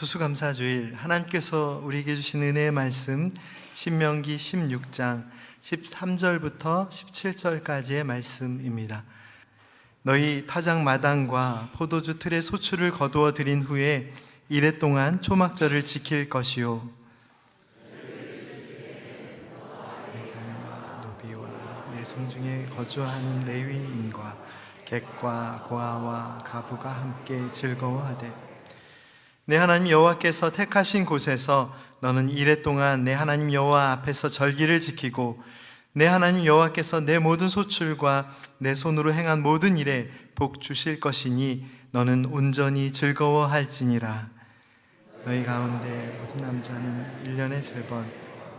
추수감사주일, 하나님께서 우리에게 주신 은혜의 말씀 신명기 16장 13절부터 17절까지의 말씀입니다. 너희 타작 마당과 포도주 틀의 소출을 거두어 들인 후에 이레 동안 초막절을 지킬 것이요, 내 자녀와 노비와 내 성중에 거주하는 레위인과 객과 고아와 가부가 함께 즐거워하되, 내 하나님 여호와께서 택하신 곳에서 너는 이레 동안 내 하나님 여호와 앞에서 절기를 지키고, 내 하나님 여호와께서 내 모든 소출과 내 손으로 행한 모든 일에 복 주실 것이니 너는 온전히 즐거워할지니라. 너희 가운데 모든 남자는 1년에 3번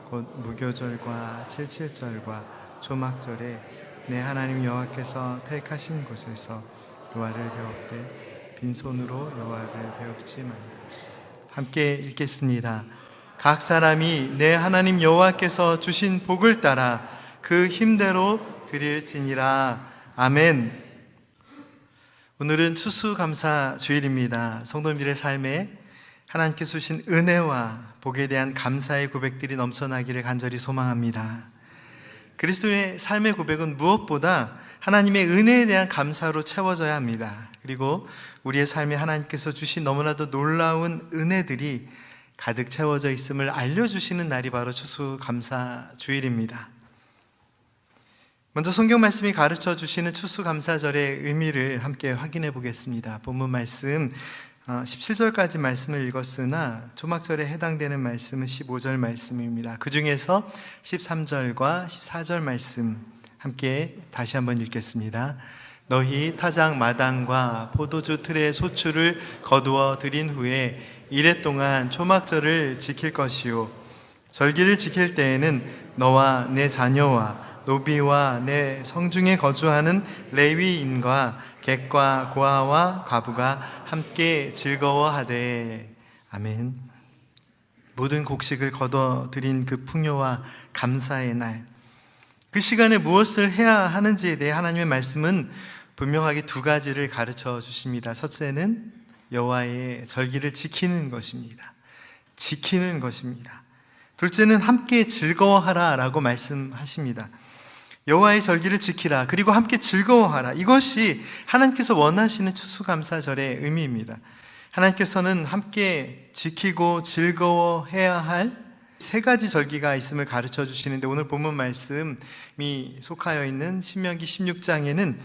곧 무교절과 칠칠절과 초막절에 내 하나님 여호와께서 택하신 곳에서 여호와를 배웁되 빈손으로 여호와를 배웁지 말라. 함께 읽겠습니다. 각 사람이 내 하나님 여호와께서 주신 복을 따라 그 힘대로 드릴지니라. 아멘. 오늘은 추수감사 주일입니다. 성도님들의 삶에 하나님께서 주신 은혜와 복에 대한 감사의 고백들이 넘쳐나기를 간절히 소망합니다. 그리스도인의 삶의 고백은 무엇보다 하나님의 은혜에 대한 감사로 채워져야 합니다. 그리고 우리의 삶에 하나님께서 주신 너무나도 놀라운 은혜들이 가득 채워져 있음을 알려주시는 날이 바로 추수감사주일입니다. 먼저 성경 말씀이 가르쳐 주시는 추수감사절의 의미를 함께 확인해 보겠습니다. 본문 말씀 17절까지 말씀을 읽었으나 초막절에 해당되는 말씀은 15절 말씀입니다. 그 중에서 13절과 14절 말씀 함께 다시 한번 읽겠습니다. 너희 타작 마당과 포도주 틀의 소출을 거두어 들인 후에 이레 동안 초막절을 지킬 것이요, 절기를 지킬 때에는 너와 내 자녀와 노비와 내 성중에 거주하는 레위인과 객과 고아와 과부가 함께 즐거워하되. 아멘. 모든 곡식을 거둬 들인 그 풍요와 감사의 날, 그 시간에 무엇을 해야 하는지에 대해 하나님의 말씀은 분명하게 두 가지를 가르쳐 주십니다. 첫째는 여호와의 절기를 지키는 것입니다. 지키는 것입니다. 둘째는 함께 즐거워하라 라고 말씀하십니다. 여호와의 절기를 지키라, 그리고 함께 즐거워하라. 이것이 하나님께서 원하시는 추수감사절의 의미입니다. 하나님께서는 함께 지키고 즐거워해야 할 세 가지 절기가 있음을 가르쳐 주시는데, 오늘 본문 말씀이 속하여 있는 신명기 16장에는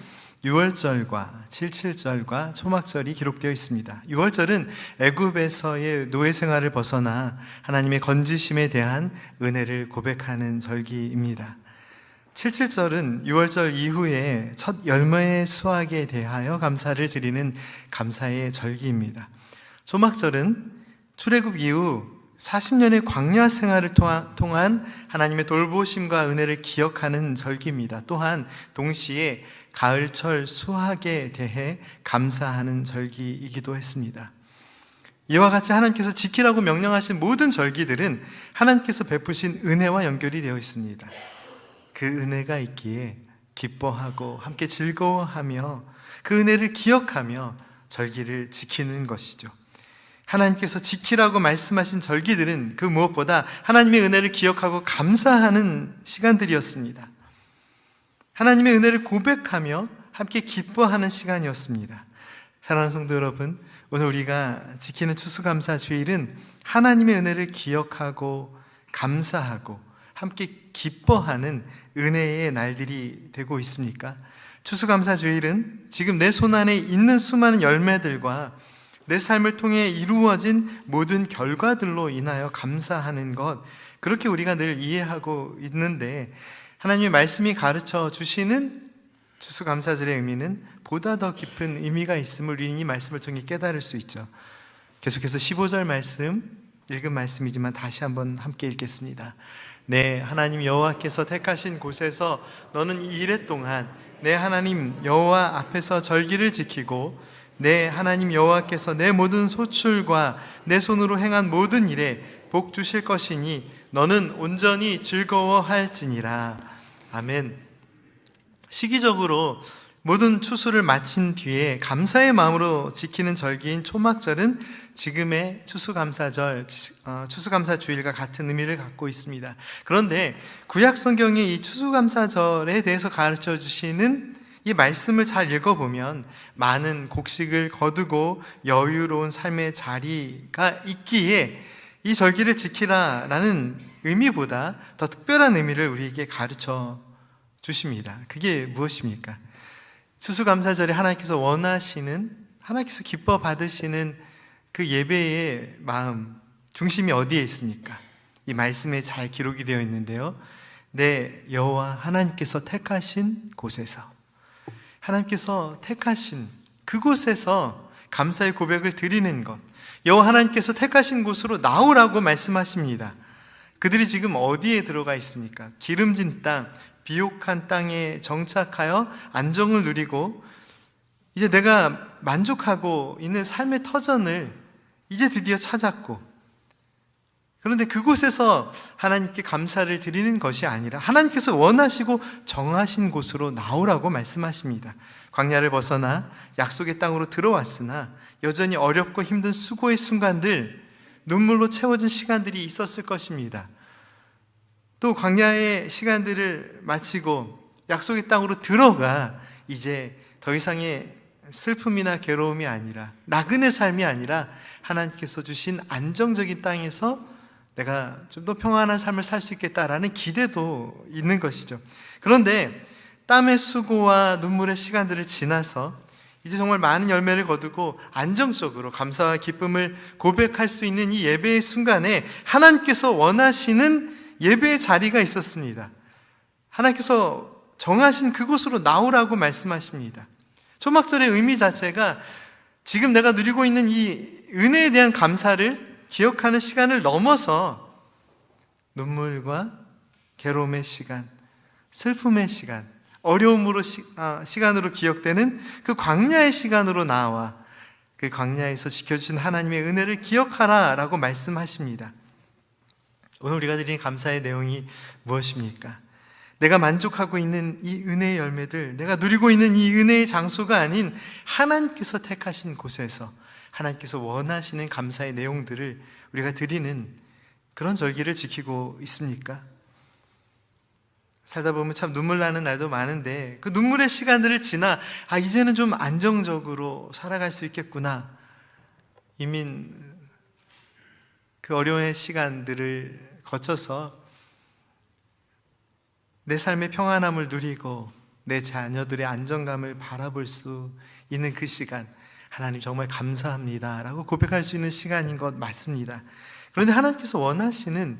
6월절과 칠칠절과 초막절이 기록되어 있습니다. 6월절은 애굽에서의 노예 생활을 벗어나 하나님의 건지심에 대한 은혜를 고백하는 절기입니다. 칠칠절은 6월절 이후에 첫 열매의 수확에 대하여 감사를 드리는 감사의 절기입니다. 초막절은 출애굽 이후 40년의 광야 생활을 통한 하나님의 돌보심과 은혜를 기억하는 절기입니다. 또한 동시에 가을철 수확에 대해 감사하는 절기이기도 했습니다. 이와 같이 하나님께서 지키라고 명령하신 모든 절기들은 하나님께서 베푸신 은혜와 연결이 되어 있습니다. 그 은혜가 있기에 기뻐하고 함께 즐거워하며 그 은혜를 기억하며 절기를 지키는 것이죠. 하나님께서 지키라고 말씀하신 절기들은 그 무엇보다 하나님의 은혜를 기억하고 감사하는 시간들이었습니다. 하나님의 은혜를 고백하며 함께 기뻐하는 시간이었습니다. 사랑하는 성도 여러분, 오늘 우리가 지키는 추수감사주일은 하나님의 은혜를 기억하고 감사하고 함께 기뻐하는 은혜의 날들이 되고 있습니까? 추수감사주일은 지금 내 손 안에 있는 수많은 열매들과 내 삶을 통해 이루어진 모든 결과들로 인하여 감사하는 것, 그렇게 우리가 늘 이해하고 있는데, 하나님의 말씀이 가르쳐 주시는 추수감사절의 의미는 보다 더 깊은 의미가 있음을 우리는 이 말씀을 통해 깨달을 수 있죠. 계속해서 15절 말씀, 읽은 말씀이지만 다시 한번 함께 읽겠습니다. 네, 하나님 여호와께서 택하신 곳에서 너는 이레 동안 내 하나님 여호와 앞에서 절기를 지키고, 내 하나님 여호와께서 내 모든 소출과 내 손으로 행한 모든 일에 복 주실 것이니 너는 온전히 즐거워할지니라. 아멘. 시기적으로 모든 추수를 마친 뒤에 감사의 마음으로 지키는 절기인 초막절은 지금의 추수감사절, 추수감사주일과 같은 의미를 갖고 있습니다. 그런데 구약 성경의 이 추수감사절에 대해서 가르쳐 주시는 이 말씀을 잘 읽어보면 많은 곡식을 거두고 여유로운 삶의 자리가 있기에 이 절기를 지키라라는 의미보다 더 특별한 의미를 우리에게 가르쳐 주십니다. 그게 무엇입니까? 추수감사절에 하나님께서 원하시는, 하나님께서 기뻐 받으시는 그 예배의 마음, 중심이 어디에 있습니까? 이 말씀에 잘 기록이 되어 있는데요. 내 여호와 하나님께서 택하신 곳에서, 하나님께서 택하신 그곳에서 감사의 고백을 드리는 것, 여호와 하나님께서 택하신 곳으로 나오라고 말씀하십니다. 그들이 지금 어디에 들어가 있습니까? 기름진 땅, 비옥한 땅에 정착하여 안정을 누리고 이제 내가 만족하고 있는 삶의 터전을 이제 드디어 찾았고, 그런데 그곳에서 하나님께 감사를 드리는 것이 아니라 하나님께서 원하시고 정하신 곳으로 나오라고 말씀하십니다. 광야를 벗어나 약속의 땅으로 들어왔으나 여전히 어렵고 힘든 수고의 순간들, 눈물로 채워진 시간들이 있었을 것입니다. 또 광야의 시간들을 마치고 약속의 땅으로 들어가 이제 더 이상의 슬픔이나 괴로움이 아니라, 나그네 삶이 아니라 하나님께서 주신 안정적인 땅에서 내가 좀 더 평안한 삶을 살 수 있겠다라는 기대도 있는 것이죠. 그런데 땀의 수고와 눈물의 시간들을 지나서 이제 정말 많은 열매를 거두고 안정적으로 감사와 기쁨을 고백할 수 있는 이 예배의 순간에 하나님께서 원하시는 예배의 자리가 있었습니다. 하나님께서 정하신 그곳으로 나오라고 말씀하십니다. 초막절의 의미 자체가 지금 내가 누리고 있는 이 은혜에 대한 감사를 기억하는 시간을 넘어서 눈물과 괴로움의 시간, 슬픔의 시간, 어려움으로 시간으로 기억되는 그 광야의 시간으로 나와 그 광야에서 지켜주신 하나님의 은혜를 기억하라라고 말씀하십니다. 오늘 우리가 드리는 감사의 내용이 무엇입니까? 내가 만족하고 있는 이 은혜의 열매들, 내가 누리고 있는 이 은혜의 장소가 아닌 하나님께서 택하신 곳에서 하나님께서 원하시는 감사의 내용들을 우리가 드리는 그런 절기를 지키고 있습니까? 살다 보면 참 눈물 나는 날도 많은데 그 눈물의 시간들을 지나 이제는 좀 안정적으로 살아갈 수 있겠구나, 이민 그 어려운 시간들을 거쳐서 내 삶의 평안함을 누리고 내 자녀들의 안정감을 바라볼 수 있는 그 시간, 하나님 정말 감사합니다 라고 고백할 수 있는 시간인 것 맞습니다. 그런데 하나님께서 원하시는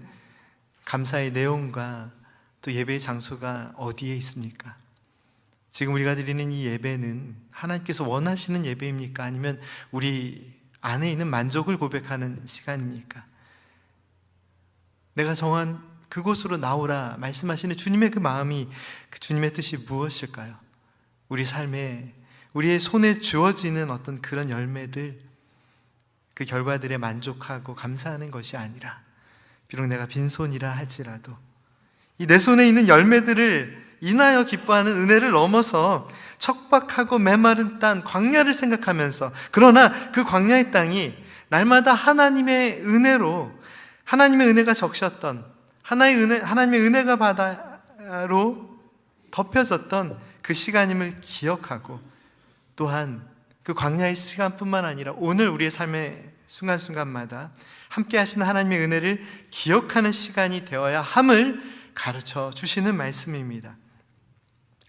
감사의 내용과 또 예배의 장소가 어디에 있습니까? 지금 우리가 드리는 이 예배는 하나님께서 원하시는 예배입니까? 아니면 우리 안에 있는 만족을 고백하는 시간입니까? 내가 정한 그곳으로 나오라 말씀하시는 주님의 그 마음이, 그 주님의 뜻이 무엇일까요? 우리 삶에, 우리의 손에 주어지는 어떤 그런 열매들, 그 결과들에 만족하고 감사하는 것이 아니라, 비록 내가 빈손이라 할지라도 이 내 손에 있는 열매들을 인하여 기뻐하는 은혜를 넘어서 척박하고 메마른 땅, 광야를 생각하면서, 그러나 그 광야의 땅이 날마다 하나님의 은혜로, 하나님의 은혜가 적셨던, 하나님의 은혜가 바다로 덮여졌던 그 시간임을 기억하고, 또한 그 광야의 시간뿐만 아니라 오늘 우리의 삶의 순간순간마다 함께 하시는 하나님의 은혜를 기억하는 시간이 되어야 함을 가르쳐 주시는 말씀입니다.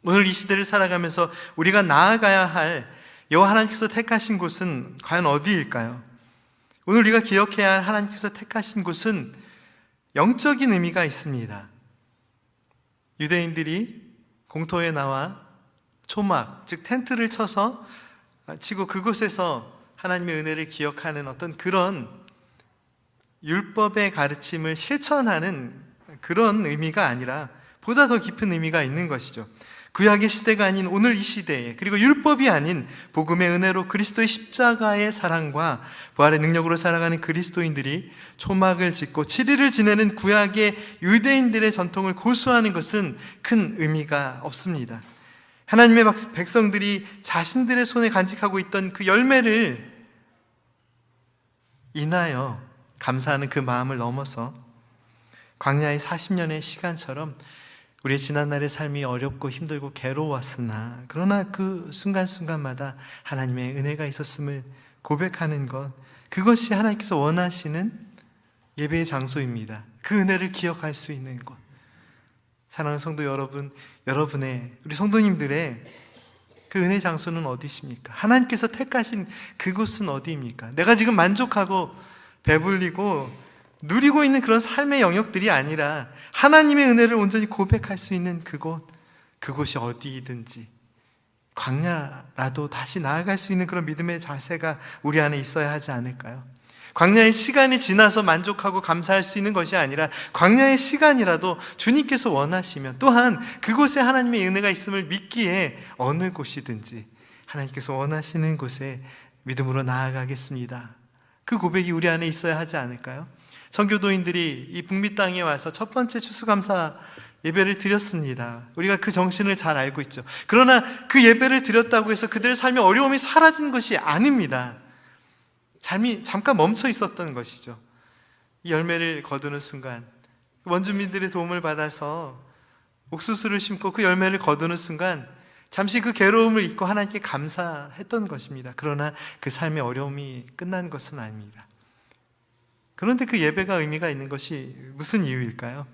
오늘 이 시대를 살아가면서 우리가 나아가야 할 여호와 하나님께서 택하신 곳은 과연 어디일까요? 오늘 우리가 기억해야 할 하나님께서 택하신 곳은 영적인 의미가 있습니다. 유대인들이 공터에 나와 초막, 즉 텐트를 치고 그곳에서 하나님의 은혜를 기억하는 어떤 그런 율법의 가르침을 실천하는 그런 의미가 아니라 보다 더 깊은 의미가 있는 것이죠. 구약의 시대가 아닌 오늘 이 시대에, 그리고 율법이 아닌 복음의 은혜로 그리스도의 십자가의 사랑과 부활의 능력으로 살아가는 그리스도인들이 초막을 짓고 7일을 지내는 구약의 유대인들의 전통을 고수하는 것은 큰 의미가 없습니다. 하나님의 백성들이 자신들의 손에 간직하고 있던 그 열매를 인하여 감사하는 그 마음을 넘어서 광야의 40년의 시간처럼 우리의 지난날의 삶이 어렵고 힘들고 괴로웠으나 그러나 그 순간순간마다 하나님의 은혜가 있었음을 고백하는 것, 그것이 하나님께서 원하시는 예배의 장소입니다. 그 은혜를 기억할 수 있는 곳. 사랑하는 성도 여러분, 여러분의, 우리 성도님들의 그 은혜 장소는 어디십니까? 하나님께서 택하신 그곳은 어디입니까? 내가 지금 만족하고 배불리고 누리고 있는 그런 삶의 영역들이 아니라 하나님의 은혜를 온전히 고백할 수 있는 그곳, 그곳이 어디든지 광야라도 다시 나아갈 수 있는 그런 믿음의 자세가 우리 안에 있어야 하지 않을까요? 광야의 시간이 지나서 만족하고 감사할 수 있는 것이 아니라 광야의 시간이라도 주님께서 원하시면 또한 그곳에 하나님의 은혜가 있음을 믿기에 어느 곳이든지 하나님께서 원하시는 곳에 믿음으로 나아가겠습니다. 그 고백이 우리 안에 있어야 하지 않을까요? 선교도인들이 이 북미 땅에 와서 첫 번째 추수감사 예배를 드렸습니다. 우리가 그 정신을 잘 알고 있죠. 그러나 그 예배를 드렸다고 해서 그들의 삶의 어려움이 사라진 것이 아닙니다. 삶이 잠깐 멈춰 있었던 것이죠. 이 열매를 거두는 순간 원주민들의 도움을 받아서 옥수수를 심고 그 열매를 거두는 순간 잠시 그 괴로움을 잊고 하나님께 감사했던 것입니다. 그러나 그 삶의 어려움이 끝난 것은 아닙니다. 그런데 그 예배가 의미가 있는 것이 무슨 이유일까요?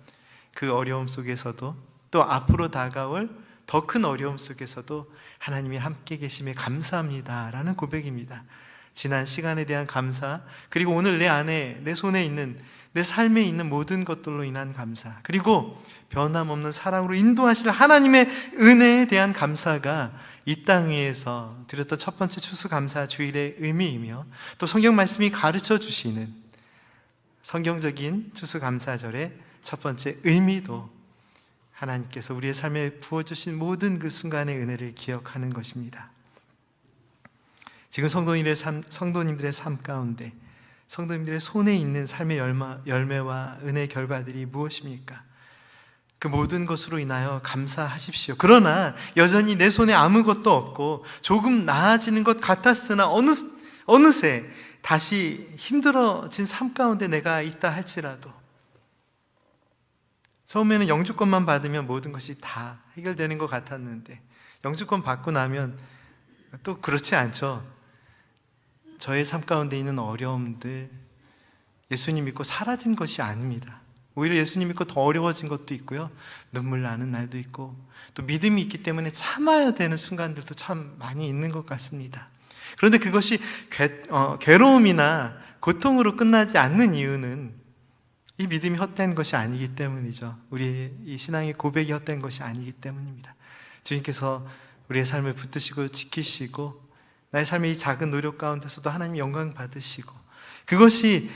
그 어려움 속에서도 또 앞으로 다가올 더 큰 어려움 속에서도 하나님이 함께 계심에 감사합니다 라는 고백입니다. 지난 시간에 대한 감사, 그리고 오늘 내 안에, 내 손에 있는, 내 삶에 있는 모든 것들로 인한 감사, 그리고 변함없는 사랑으로 인도하실 하나님의 은혜에 대한 감사가 이 땅 위에서 드렸던 첫 번째 추수감사 주일의 의미이며 또 성경 말씀이 가르쳐 주시는 성경적인 추수감사절의 첫 번째 의미도 하나님께서 우리의 삶에 부어주신 모든 그 순간의 은혜를 기억하는 것입니다. 지금 성도님들의 삶 가운데 성도님들의 손에 있는 삶의 열매와 은혜의 결과들이 무엇입니까? 그 모든 것으로 인하여 감사하십시오. 그러나 여전히 내 손에 아무것도 없고 조금 나아지는 것 같았으나 어느새 다시 힘들어진 삶 가운데 내가 있다 할지라도 처음에는 영주권만 받으면 모든 것이 다 해결되는 것 같았는데 영주권 받고 나면 또 그렇지 않죠. 저의 삶 가운데 있는 어려움들 예수님 믿고 사라진 것이 아닙니다. 오히려 예수님 믿고 더 어려워진 것도 있고요, 눈물 나는 날도 있고 또 믿음이 있기 때문에 참아야 되는 순간들도 참 많이 있는 것 같습니다. 그런데 그것이 괴로움이나 고통으로 끝나지 않는 이유는 이 믿음이 헛된 것이 아니기 때문이죠. 우리의 이 신앙의 고백이 헛된 것이 아니기 때문입니다. 주님께서 우리의 삶을 붙드시고 지키시고 나의 삶의 이 작은 노력 가운데서도 하나님 영광 받으시고 그것이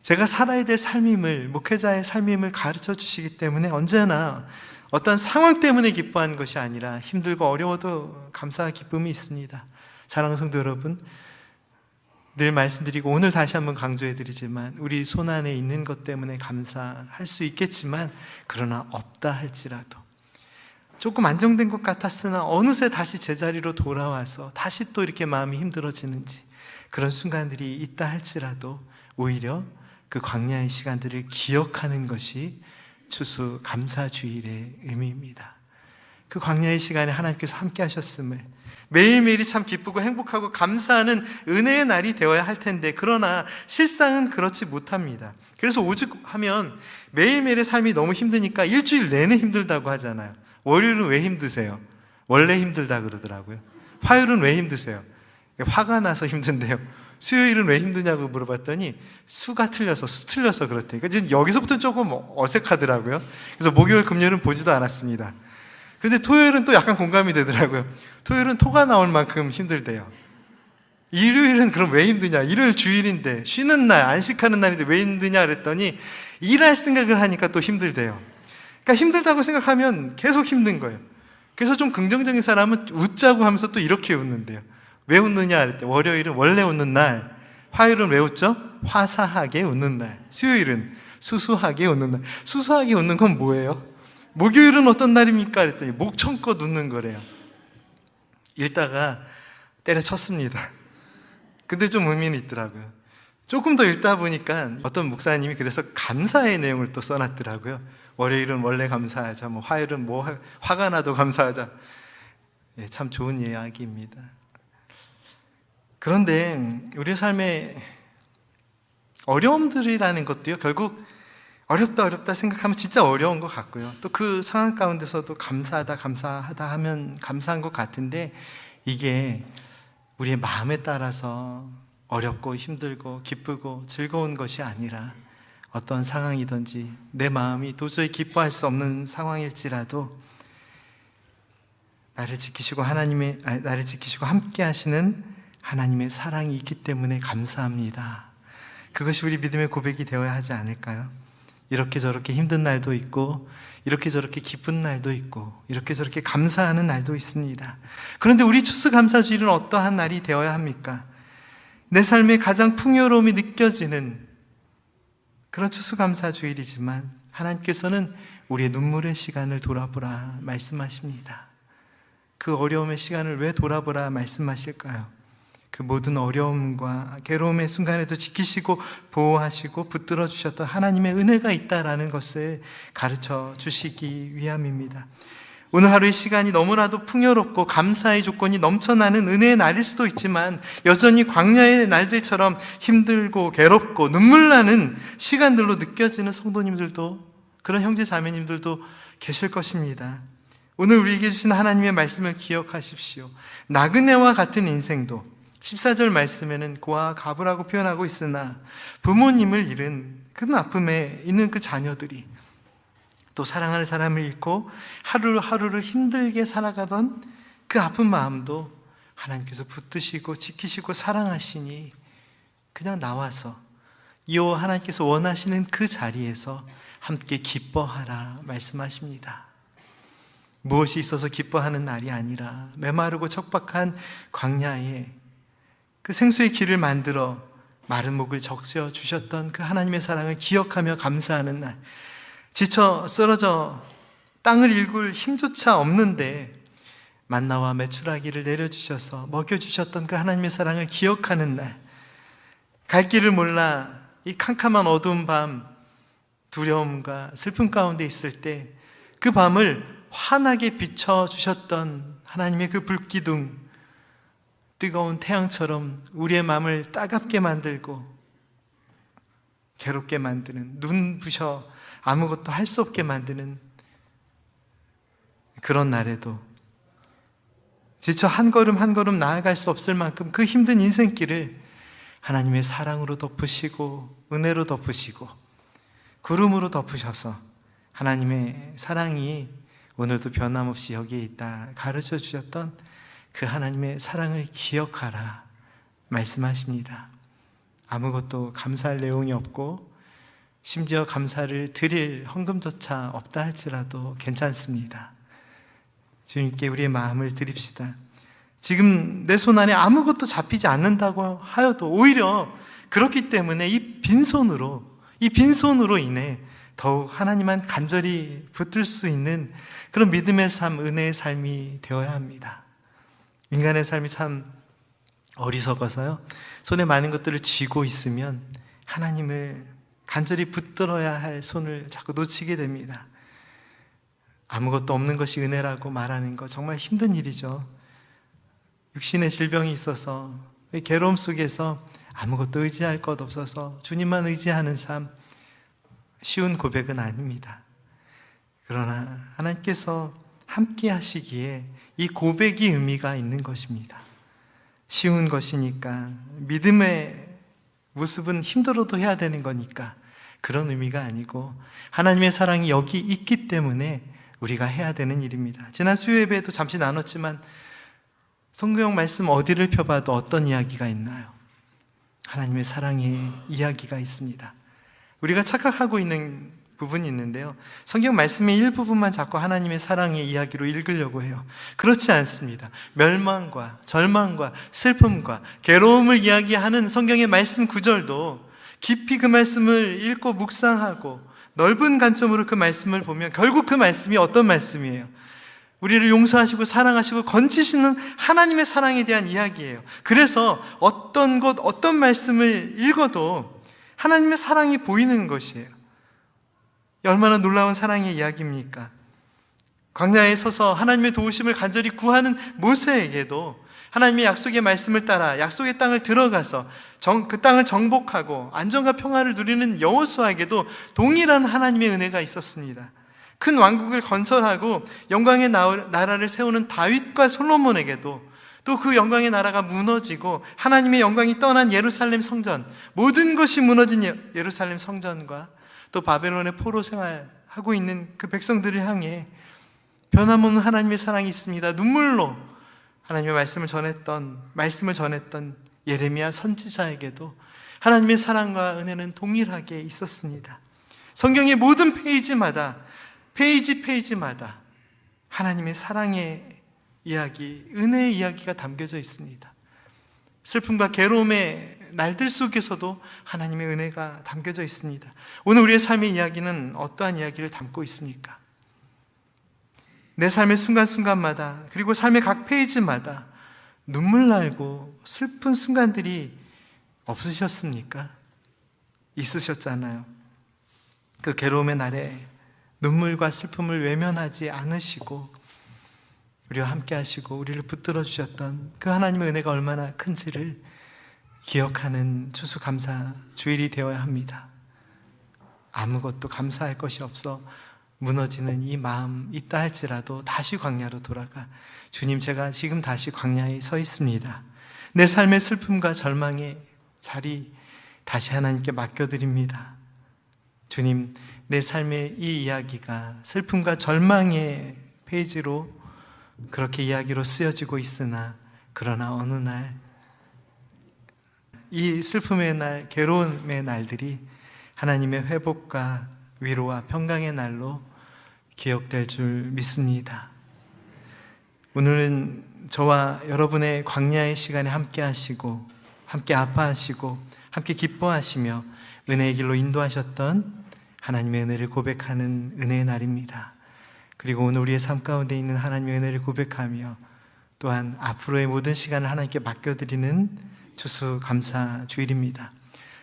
제가 살아야 될 삶임을, 목회자의 삶임을 가르쳐 주시기 때문에 언제나 어떤 상황 때문에 기뻐하는 것이 아니라 힘들고 어려워도 감사와 기쁨이 있습니다. 사랑하는 성도 여러분, 늘 말씀드리고 오늘 다시 한번 강조해드리지만 우리 손 안에 있는 것 때문에 감사할 수 있겠지만 그러나 없다 할지라도 조금 안정된 것 같았으나 어느새 다시 제자리로 돌아와서 다시 또 이렇게 마음이 힘들어지는지 그런 순간들이 있다 할지라도 오히려 그 광야의 시간들을 기억하는 것이 추수 감사주일의 의미입니다. 그 광야의 시간에 하나님께서 함께 하셨음을 매일매일이 참 기쁘고 행복하고 감사하는 은혜의 날이 되어야 할 텐데 그러나 실상은 그렇지 못합니다. 그래서 오죽하면 매일매일의 삶이 너무 힘드니까 일주일 내내 힘들다고 하잖아요. 월요일은 왜 힘드세요? 원래 힘들다 그러더라고요. 화요일은 왜 힘드세요? 화가 나서 힘든데요. 수요일은 왜 힘드냐고 물어봤더니 수가 틀려서 그렇대요. 그러니까 여기서부터 조금 어색하더라고요. 그래서 목요일 금요일은 보지도 않았습니다. 그런데 토요일은 또 약간 공감이 되더라고요. 토요일은 토가 나올 만큼 힘들대요. 일요일은 그럼 왜 힘드냐? 일요일 주일인데 쉬는 날, 안식하는 날인데 왜 힘드냐 그랬더니 일할 생각을 하니까 또 힘들대요. 그러니까 힘들다고 생각하면 계속 힘든 거예요. 그래서 좀 긍정적인 사람은 웃자고 하면서 또 이렇게 웃는데요. 왜 웃느냐 그랬더니 월요일은 원래 웃는 날, 화요일은 왜 웃죠? 화사하게 웃는 날, 수요일은 수수하게 웃는 날. 수수하게 웃는 건 뭐예요? 목요일은 어떤 날입니까? 그랬더니 목청껏 웃는 거래요. 읽다가 때려쳤습니다. 근데 좀 의미는 있더라고요. 조금 더 읽다 보니까 어떤 목사님이 그래서 감사의 내용을 또 써놨더라고요. 월요일은 원래 감사하자, 화요일은 화가 나도 감사하자. 예, 참 좋은 이야기입니다. 그런데 우리 삶의 어려움들이라는 것도요, 결국 어렵다 생각하면 진짜 어려운 것 같고요. 또 그 상황 가운데서도 감사하다 하면 감사한 것 같은데, 이게 우리의 마음에 따라서 어렵고 힘들고 기쁘고 즐거운 것이 아니라 어떤 상황이든지 내 마음이 도저히 기뻐할 수 없는 상황일지라도 나를 지키시고 함께 하시는 하나님의 사랑이 있기 때문에 감사합니다. 그것이 우리 믿음의 고백이 되어야 하지 않을까요? 이렇게 저렇게 힘든 날도 있고, 이렇게 저렇게 기쁜 날도 있고, 이렇게 저렇게 감사하는 날도 있습니다. 그런데 우리 추수감사주일은 어떠한 날이 되어야 합니까? 내 삶에 가장 풍요로움이 느껴지는 그런 추수감사주일이지만 하나님께서는 우리의 눈물의 시간을 돌아보라 말씀하십니다. 그 어려움의 시간을 왜 돌아보라 말씀하실까요? 그 모든 어려움과 괴로움의 순간에도 지키시고 보호하시고 붙들어 주셨던 하나님의 은혜가 있다라는 것을 가르쳐 주시기 위함입니다. 오늘 하루의 시간이 너무나도 풍요롭고 감사의 조건이 넘쳐나는 은혜의 날일 수도 있지만 여전히 광야의 날들처럼 힘들고 괴롭고 눈물 나는 시간들로 느껴지는 성도님들도, 그런 형제 자매님들도 계실 것입니다. 오늘 우리에게 주신 하나님의 말씀을 기억하십시오. 나그네와 같은 인생도 14절 말씀에는 고아 가부라고 표현하고 있으나 부모님을 잃은 큰 아픔에 있는 그 자녀들이, 또 사랑하는 사람을 잃고 하루하루를 힘들게 살아가던 그 아픈 마음도 하나님께서 붙드시고 지키시고 사랑하시니 그냥 나와서 여호와 하나님께서 원하시는 그 자리에서 함께 기뻐하라 말씀하십니다. 무엇이 있어서 기뻐하는 날이 아니라 메마르고 척박한 광야에 그 생수의 길을 만들어 마른 목을 적셔 주셨던 그 하나님의 사랑을 기억하며 감사하는 날, 지쳐 쓰러져 땅을 일굴 힘조차 없는데 만나와 메추라기를 내려주셔서 먹여주셨던 그 하나님의 사랑을 기억하는 날, 갈 길을 몰라 이 캄캄한 어두운 밤 두려움과 슬픔 가운데 있을 때 그 밤을 환하게 비춰주셨던 하나님의 그 불기둥, 뜨거운 태양처럼 우리의 마음을 따갑게 만들고 괴롭게 만드는, 눈부셔 아무것도 할 수 없게 만드는 그런 날에도 지쳐 한 걸음 한 걸음 나아갈 수 없을 만큼 그 힘든 인생길을 하나님의 사랑으로 덮으시고 은혜로 덮으시고 구름으로 덮으셔서 하나님의 사랑이 오늘도 변함없이 여기에 있다 가르쳐 주셨던 그 하나님의 사랑을 기억하라 말씀하십니다. 아무것도 감사할 내용이 없고 심지어 감사를 드릴 헌금조차 없다 할지라도 괜찮습니다. 주님께 우리의 마음을 드립시다. 지금 내 손 안에 아무것도 잡히지 않는다고 하여도 오히려 그렇기 때문에 이 빈손으로 인해 더욱 하나님만 간절히 붙들 수 있는 그런 믿음의 삶, 은혜의 삶이 되어야 합니다. 인간의 삶이 참 어리석어서요, 손에 많은 것들을 쥐고 있으면 하나님을 간절히 붙들어야 할 손을 자꾸 놓치게 됩니다. 아무것도 없는 것이 은혜라고 말하는 거 정말 힘든 일이죠. 육신의 질병이 있어서 괴로움 속에서 아무것도 의지할 것 없어서 주님만 의지하는 삶, 쉬운 고백은 아닙니다. 그러나 하나님께서 함께 하시기에 이 고백이 의미가 있는 것입니다. 쉬운 것이니까, 믿음의 모습은 힘들어도 해야 되는 거니까 그런 의미가 아니고 하나님의 사랑이 여기 있기 때문에 우리가 해야 되는 일입니다. 지난 수요 예배에도 잠시 나눴지만 성경 말씀 어디를 펴봐도 어떤 이야기가 있나요? 하나님의 사랑의 이야기가 있습니다. 우리가 착각하고 있는 부분이 있는데요, 성경 말씀의 일부분만 자꾸 하나님의 사랑의 이야기로 읽으려고 해요. 그렇지 않습니다. 멸망과 절망과 슬픔과 괴로움을 이야기하는 성경의 말씀 구절도 깊이 그 말씀을 읽고 묵상하고 넓은 관점으로 그 말씀을 보면 결국 그 말씀이 어떤 말씀이에요? 우리를 용서하시고 사랑하시고 건지시는 하나님의 사랑에 대한 이야기예요. 그래서 어떤 것, 어떤 말씀을 읽어도 하나님의 사랑이 보이는 것이에요. 얼마나 놀라운 사랑의 이야기입니까? 광야에 서서 하나님의 도우심을 간절히 구하는 모세에게도 하나님의 약속의 말씀을 따라 약속의 땅을 들어가서 그 땅을 정복하고 안정과 평화를 누리는 여호수아에게도 동일한 하나님의 은혜가 있었습니다. 큰 왕국을 건설하고 영광의 나라를 세우는 다윗과 솔로몬에게도 또 그 영광의 나라가 무너지고 하나님의 영광이 떠난 예루살렘 성전, 모든 것이 무너진 예루살렘 성전과 또 바벨론의 포로 생활하고 있는 그 백성들을 향해 변함없는 하나님의 사랑이 있습니다. 눈물로 하나님의 말씀을 전했던 예레미야 선지자에게도 하나님의 사랑과 은혜는 동일하게 있었습니다. 성경의 모든 페이지마다 하나님의 사랑의 이야기, 은혜의 이야기가 담겨져 있습니다. 슬픔과 괴로움의 날들 속에서도 하나님의 은혜가 담겨져 있습니다. 오늘 우리의 삶의 이야기는 어떠한 이야기를 담고 있습니까? 내 삶의 순간순간마다, 그리고 삶의 각 페이지마다 눈물 나고 슬픈 순간들이 없으셨습니까? 있으셨잖아요. 그 괴로움의 날에 눈물과 슬픔을 외면하지 않으시고 우리와 함께 하시고 우리를 붙들어 주셨던 그 하나님의 은혜가 얼마나 큰지를 기억하는 추수감사 주일이 되어야 합니다. 아무것도 감사할 것이 없어 무너지는 이 마음 있다 할지라도 다시 광야로 돌아가 주님, 제가 지금 다시 광야에 서 있습니다. 내 삶의 슬픔과 절망의 자리 다시 하나님께 맡겨드립니다. 주님, 내 삶의 이 이야기가 슬픔과 절망의 페이지로 그렇게 이야기로 쓰여지고 있으나 그러나 어느 날 이 슬픔의 날, 괴로움의 날들이 하나님의 회복과 위로와 평강의 날로 기억될 줄 믿습니다. 오늘은 저와 여러분의 광야의 시간에 함께 하시고 함께 아파하시고 함께 기뻐하시며 은혜의 길로 인도하셨던 하나님의 은혜를 고백하는 은혜의 날입니다. 그리고 오늘 우리의 삶 가운데 있는 하나님의 은혜를 고백하며 또한 앞으로의 모든 시간을 하나님께 맡겨드리는 추수감사 주일입니다.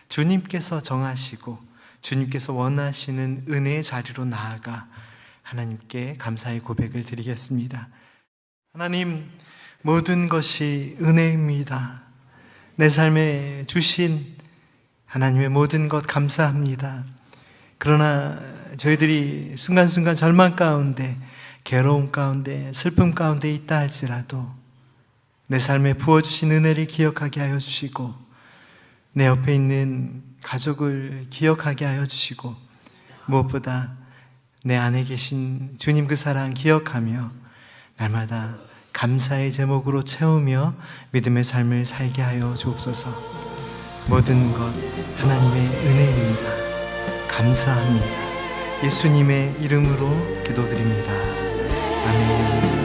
주님께서 정하시고 주님께서 원하시는 은혜의 자리로 나아가 하나님께 감사의 고백을 드리겠습니다. 하나님, 모든 것이 은혜입니다. 내 삶에 주신 하나님의 모든 것 감사합니다. 그러나 저희들이 순간순간 절망 가운데, 괴로움 가운데, 슬픔 가운데 있다 할지라도 내 삶에 부어주신 은혜를 기억하게 하여 주시고 내 옆에 있는 가족을 기억하게 하여 주시고 무엇보다 내 안에 계신 주님 그 사랑 기억하며 날마다 감사의 제목으로 채우며 믿음의 삶을 살게 하여 주옵소서. 모든 것 하나님의 은혜입니다. 감사합니다. 예수님의 이름으로 기도드립니다. 아멘.